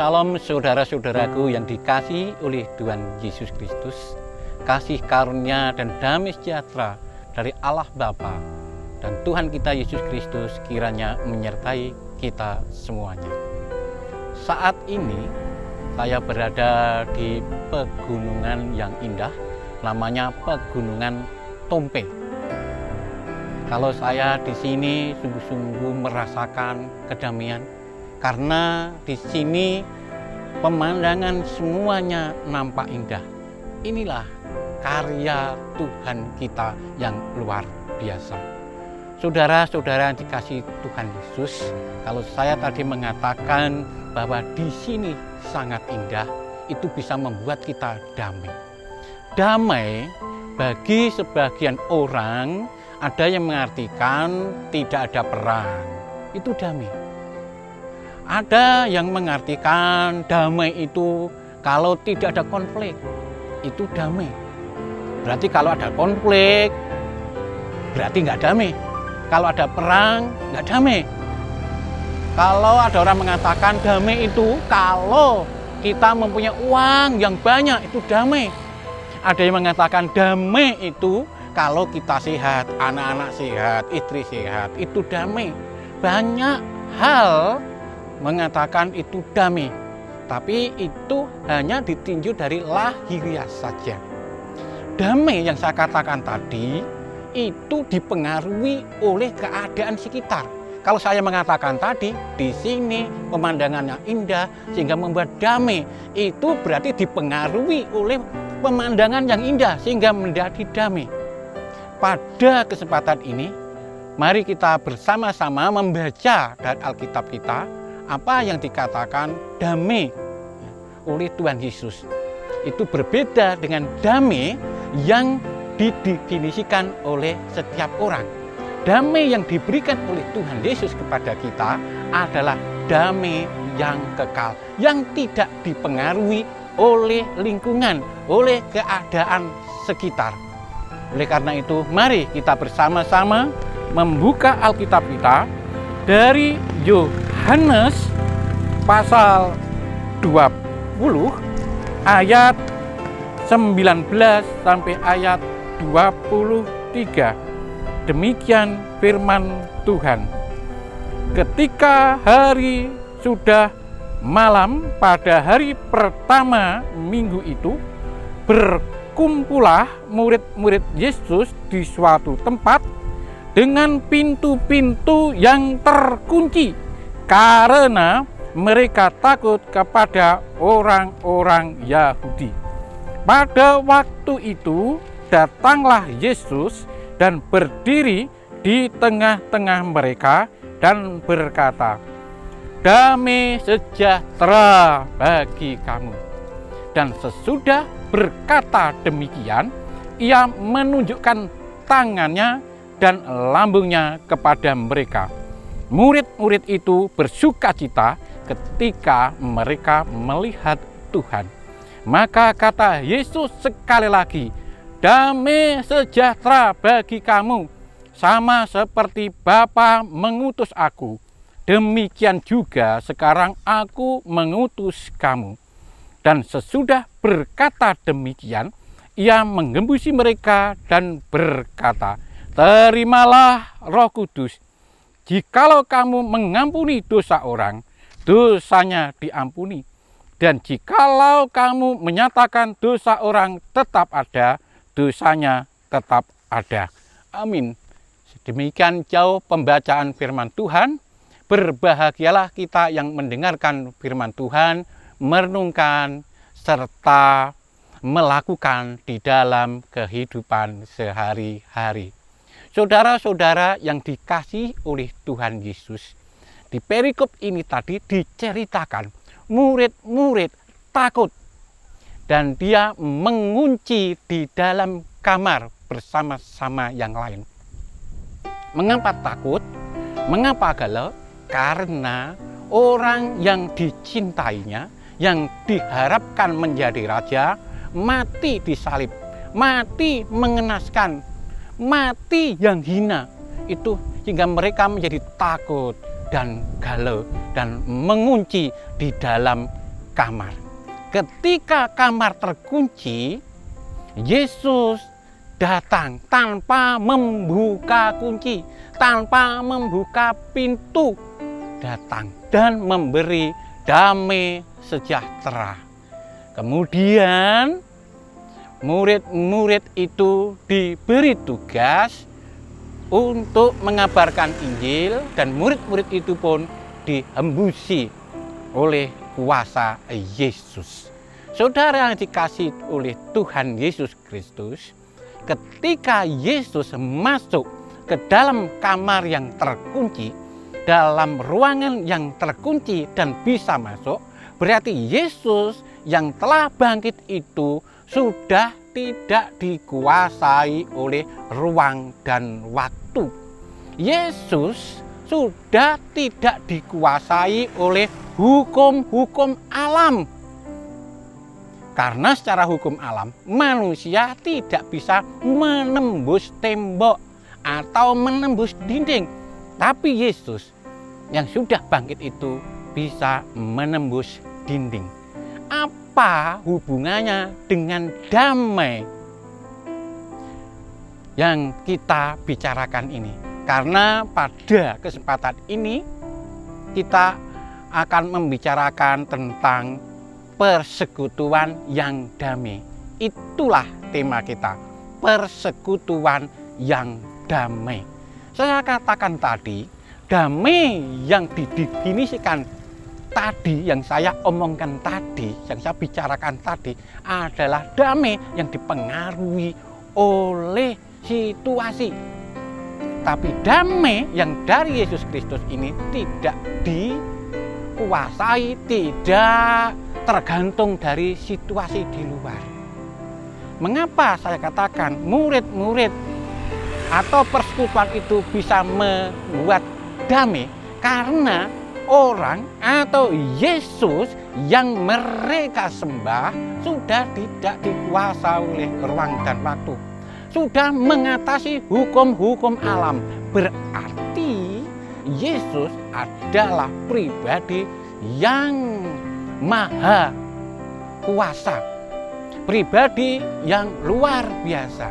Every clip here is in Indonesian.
Shalom saudara-saudaraku yang dikasihi oleh Tuhan Yesus Kristus. Kasih karunia dan damai sejahtera dari Allah Bapa dan Tuhan kita Yesus Kristus kiranya menyertai kita semuanya. Saat ini saya berada di pegunungan yang indah, namanya Pegunungan Tompe. Kalau saya di sini sungguh-sungguh merasakan kedamaian, karena di sini pemandangan semuanya nampak indah. Inilah karya Tuhan kita yang luar biasa. Saudara-saudara yang dikasihi Tuhan Yesus, kalau saya tadi mengatakan bahwa di sini sangat indah, itu bisa membuat kita damai. Damai bagi sebagian orang ada yang mengartikan tidak ada perang, itu damai. Ada yang mengartikan damai itu kalau tidak ada konflik, itu damai. Berarti kalau ada konflik, berarti nggak damai. Kalau ada perang, nggak damai. Kalau ada orang mengatakan damai itu kalau kita mempunyai uang yang banyak, itu damai. Ada yang mengatakan damai itu kalau kita sehat, anak-anak sehat, istri sehat, itu damai. Banyak hal mengatakan itu damai, tapi itu hanya ditinjau dari lahiriah saja. Damai yang saya katakan tadi itu dipengaruhi oleh keadaan sekitar. Kalau saya mengatakan tadi di sini pemandangannya indah sehingga membuat damai, itu berarti dipengaruhi oleh pemandangan yang indah sehingga menjadi damai. Pada kesempatan ini, mari kita bersama-sama membaca dari Alkitab kita apa yang dikatakan damai oleh Tuhan Yesus. Itu berbeda dengan damai yang didefinisikan oleh setiap orang. Damai yang diberikan oleh Tuhan Yesus kepada kita adalah damai yang kekal, yang tidak dipengaruhi oleh lingkungan, oleh keadaan sekitar. Oleh karena itu, mari kita bersama-sama membuka Alkitab kita dari Yohanes pasal 20 ayat 19 sampai ayat 23. Demikian firman Tuhan. Ketika hari sudah malam pada hari pertama minggu itu, berkumpullah murid-murid Yesus di suatu tempat dengan pintu-pintu yang terkunci karena mereka takut kepada orang-orang Yahudi. Pada waktu itu datanglah Yesus dan berdiri di tengah-tengah mereka dan berkata, "Damai sejahtera bagi kamu." Dan sesudah berkata demikian, ia menunjukkan tangannya dan lambungnya kepada mereka. Murid-murid itu bersukacita ketika mereka melihat Tuhan. Maka kata Yesus sekali lagi, "Damai sejahtera bagi kamu. Sama seperti Bapa mengutus aku, demikian juga sekarang aku mengutus kamu." Dan sesudah berkata demikian, ia menggembusi mereka dan berkata, "Terimalah Roh Kudus. Jikalau kamu mengampuni dosa orang, dosanya diampuni. Dan jikalau kamu menyatakan dosa orang tetap ada, dosanya tetap ada." Amin. Demikian jauh pembacaan firman Tuhan. Berbahagialah kita yang mendengarkan firman Tuhan, merenungkan, serta melakukan di dalam kehidupan sehari-hari. Saudara-saudara yang dikasihi oleh Tuhan Yesus, di perikop ini tadi diceritakan murid-murid takut dan dia mengunci di dalam kamar bersama-sama yang lain. Mengapa takut? Mengapa galau? Karena orang yang dicintainya, yang diharapkan menjadi raja, mati disalib, mati mengenaskan, mati yang hina. Itu hingga mereka menjadi takut dan galau dan mengunci di dalam kamar. Ketika kamar terkunci, Yesus datang tanpa membuka kunci, tanpa membuka pintu, datang dan memberi damai sejahtera. Kemudian murid-murid itu diberi tugas untuk mengabarkan Injil, dan murid-murid itu pun dihembusi oleh kuasa Yesus. Saudara yang dikasihi oleh Tuhan Yesus Kristus, ketika Yesus masuk ke dalam kamar yang terkunci, dalam ruangan yang terkunci dan bisa masuk, berarti Yesus yang telah bangkit itu sudah tidak dikuasai oleh ruang dan waktu. Yesus sudah tidak dikuasai oleh hukum-hukum alam. Karena secara hukum alam, manusia tidak bisa menembus tembok atau menembus dinding. Tapi Yesus yang sudah bangkit itu bisa menembus dinding. Apa hubungannya dengan damai yang kita bicarakan ini? Karena pada kesempatan ini kita akan membicarakan tentang persekutuan yang damai. Itulah tema kita, persekutuan yang damai. Saya katakan tadi, damai yang didefinisikan tadi, yang saya omongkan tadi, yang saya bicarakan tadi adalah damai yang dipengaruhi oleh situasi. Tapi damai yang dari Yesus Kristus ini tidak dikuasai, tidak tergantung dari situasi di luar. Mengapa saya katakan murid-murid atau persekutuan itu bisa membuat damai? Karena orang atau Yesus yang mereka sembah sudah tidak dikuasai oleh ruang dan waktu, sudah mengatasi hukum-hukum alam. Berarti Yesus adalah pribadi yang maha kuasa, pribadi yang luar biasa.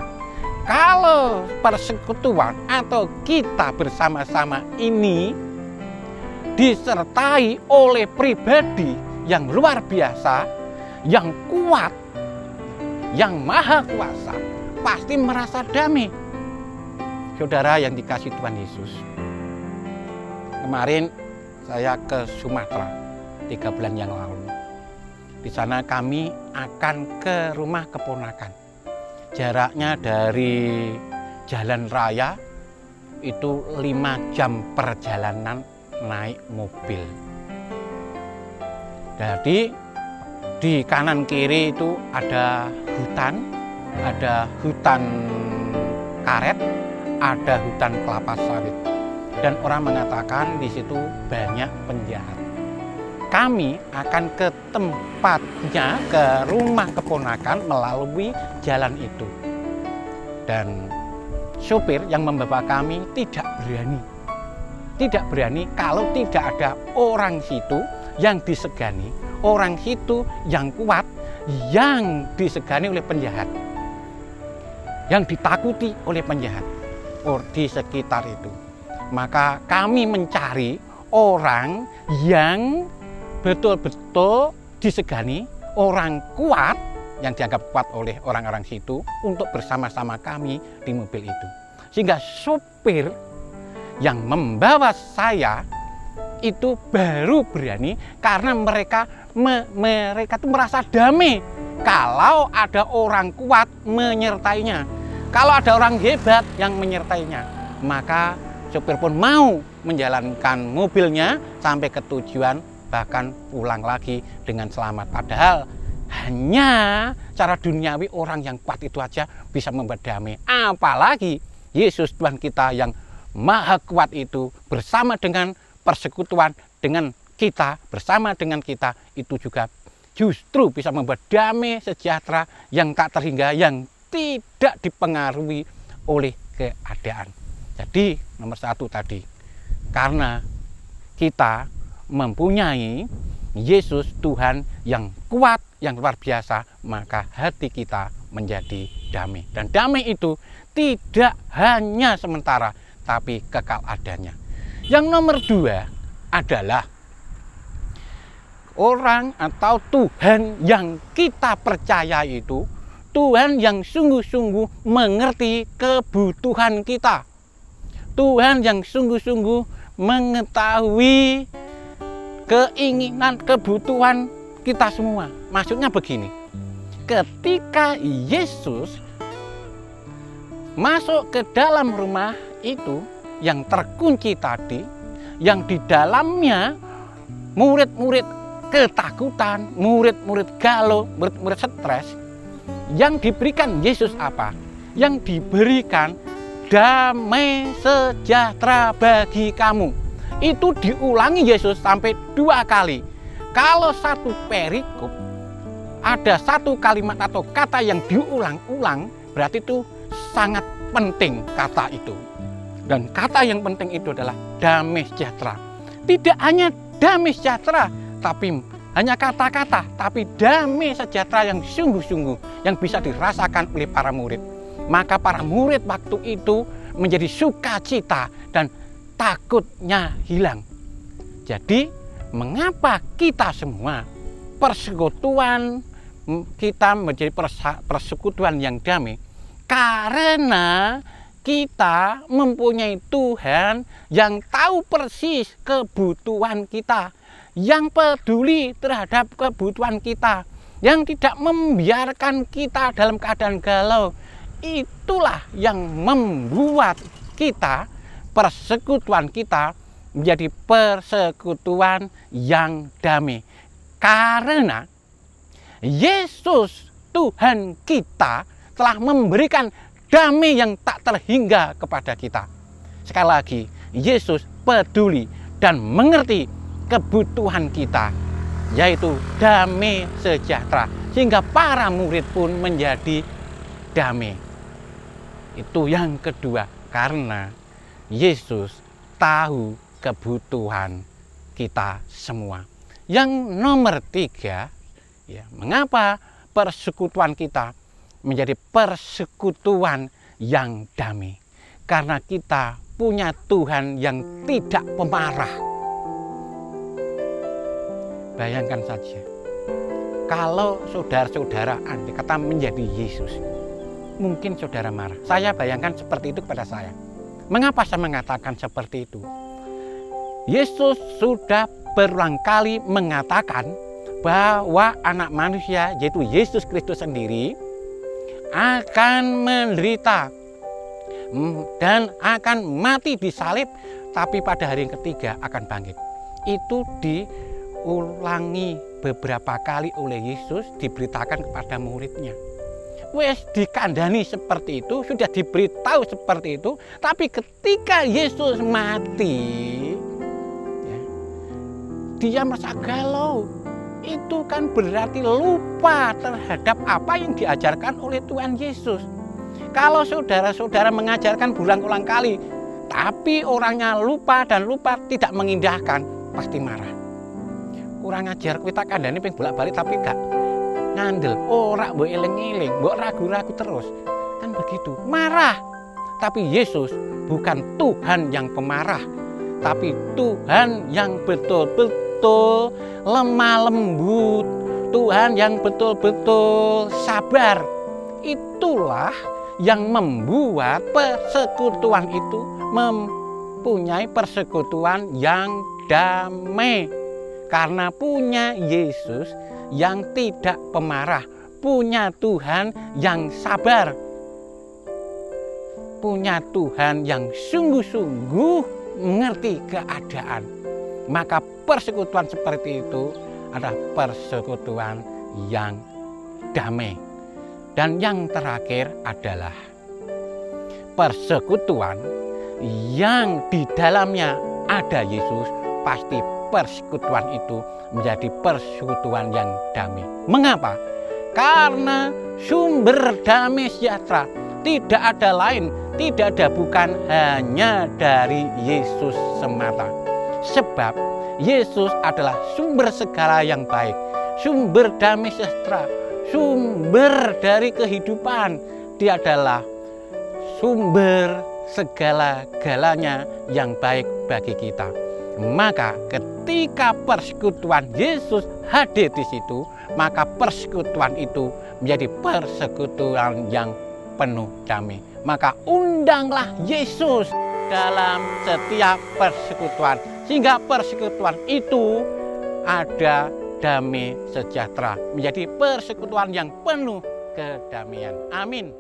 Kalau persekutuan atau kita bersama-sama ini disertai oleh pribadi yang luar biasa, yang kuat, yang maha kuasa, pasti merasa damai. Saudara yang dikasihi Tuhan Yesus, kemarin saya ke Sumatera 3 bulan yang lalu. Di sana kami akan ke rumah keponakan. Jaraknya dari jalan raya itu 5 jam perjalanan naik mobil. Jadi di kanan kiri itu ada hutan karet, ada hutan kelapa sawit. Dan orang mengatakan di situ banyak penjahat. Kami akan ke tempatnya, ke rumah keponakan melalui jalan itu. Dan sopir yang membawa kami tidak berani kalau tidak ada orang situ yang disegani, orang situ yang kuat, yang disegani oleh penjahat, yang ditakuti oleh penjahat di sekitar itu. Maka kami mencari orang yang betul-betul disegani, orang kuat yang dianggap kuat oleh orang-orang situ untuk bersama-sama kami di mobil itu. Sehingga sopir yang membawa saya itu baru berani karena mereka itu merasa damai kalau ada orang kuat menyertainya, kalau ada orang hebat yang menyertainya. Maka sopir pun mau menjalankan mobilnya sampai ke tujuan, bahkan pulang lagi dengan selamat. Padahal hanya cara duniawi orang yang kuat itu aja bisa membuat damai. Apalagi Yesus Tuhan kita yang maha kuat itu bersama dengan persekutuan dengan kita, bersama dengan kita, itu juga justru bisa membuat damai sejahtera yang tak terhingga, yang tidak dipengaruhi oleh keadaan. Jadi nomor 1 tadi, karena kita mempunyai Yesus Tuhan yang kuat, yang luar biasa, maka hati kita menjadi damai. Dan damai itu tidak hanya sementara, tapi kekal adanya. Yang nomor 2 adalah orang atau Tuhan yang kita percaya itu Tuhan yang sungguh-sungguh mengerti kebutuhan kita. Tuhan yang sungguh-sungguh mengetahui keinginan, kebutuhan kita semua. Maksudnya begini, ketika Yesus masuk ke dalam rumah itu yang terkunci tadi, yang di dalamnya murid-murid ketakutan, murid-murid galau, murid-murid stres, yang diberikan Yesus apa? Yang diberikan damai sejahtera bagi kamu. Itu diulangi Yesus sampai 2 kali. Kalau satu perikop ada satu kalimat atau kata yang diulang-ulang, berarti itu sangat penting kata itu. Dan kata yang penting itu adalah damai sejahtera. Tidak hanya damai sejahtera, tapi hanya kata-kata, tapi damai sejahtera yang sungguh-sungguh yang bisa dirasakan oleh para murid. Maka para murid waktu itu menjadi sukacita dan takutnya hilang. Jadi mengapa kita semua persekutuan kita menjadi persekutuan yang damai? Karena kita mempunyai Tuhan yang tahu persis kebutuhan kita, yang peduli terhadap kebutuhan kita, yang tidak membiarkan kita dalam keadaan galau. Itulah yang membuat kita, persekutuan kita menjadi persekutuan yang damai. Karena Yesus Tuhan kita telah memberikan damai yang tak terhingga kepada kita. Sekali lagi, Yesus peduli dan mengerti kebutuhan kita, yaitu damai sejahtera, sehingga para murid pun menjadi damai. Itu yang kedua, karena Yesus tahu kebutuhan kita semua. Yang nomor 3, ya, mengapa persekutuan kita menjadi persekutuan yang damai? Karena kita punya Tuhan yang tidak pemarah. Bayangkan saja, kalau saudara-saudara andai kata menjadi Yesus, mungkin saudara marah. Saya bayangkan seperti itu kepada saya. Mengapa saya mengatakan seperti itu? Yesus sudah berulang kali mengatakan bahwa anak manusia, yaitu Yesus Kristus sendiri, akan menderita dan akan mati di salib, tapi pada hari yang ketiga akan bangkit. Itu diulangi beberapa kali oleh Yesus, diberitakan kepada muridnya. Wes dikandani seperti itu, sudah diberitahu seperti itu, tapi ketika Yesus mati, ya, dia merasa galau. Itu kan berarti lupa terhadap apa yang diajarkan oleh Tuhan Yesus. Kalau saudara-saudara mengajarkan berulang-ulang kali, tapi orangnya lupa dan lupa, tidak mengindahkan, pasti marah. Kurang ajar, kita kandani pengen bolak-balik tapi gak ngandel, ora mbok eling-eling, mbok ragu-ragu terus. Kan begitu, marah. Tapi Yesus bukan Tuhan yang pemarah, tapi Tuhan yang betul-betul lemah lembut, Tuhan yang betul-betul sabar. Itulah yang membuat persekutuan itu mempunyai persekutuan yang damai. Karena punya Yesus yang tidak pemarah, punya Tuhan yang sabar, punya Tuhan yang sungguh-sungguh mengerti keadaan. Maka persekutuan seperti itu adalah persekutuan yang damai. Dan yang terakhir adalah persekutuan yang di dalamnya ada Yesus, pasti persekutuan itu menjadi persekutuan yang damai. Mengapa? Karena sumber damai sejahtera tidak ada lain, tidak ada bukan hanya dari Yesus semata. Sebab Yesus adalah sumber segala yang baik, sumber damai sejahtera, sumber dari kehidupan. Dia adalah sumber segala-galanya yang baik bagi kita. Maka ketika persekutuan Yesus hadir di situ, maka persekutuan itu menjadi persekutuan yang penuh damai. Maka undanglah Yesus dalam setiap persekutuan, sehingga persekutuan itu ada damai sejahtera, menjadi persekutuan yang penuh kedamaian. Amin.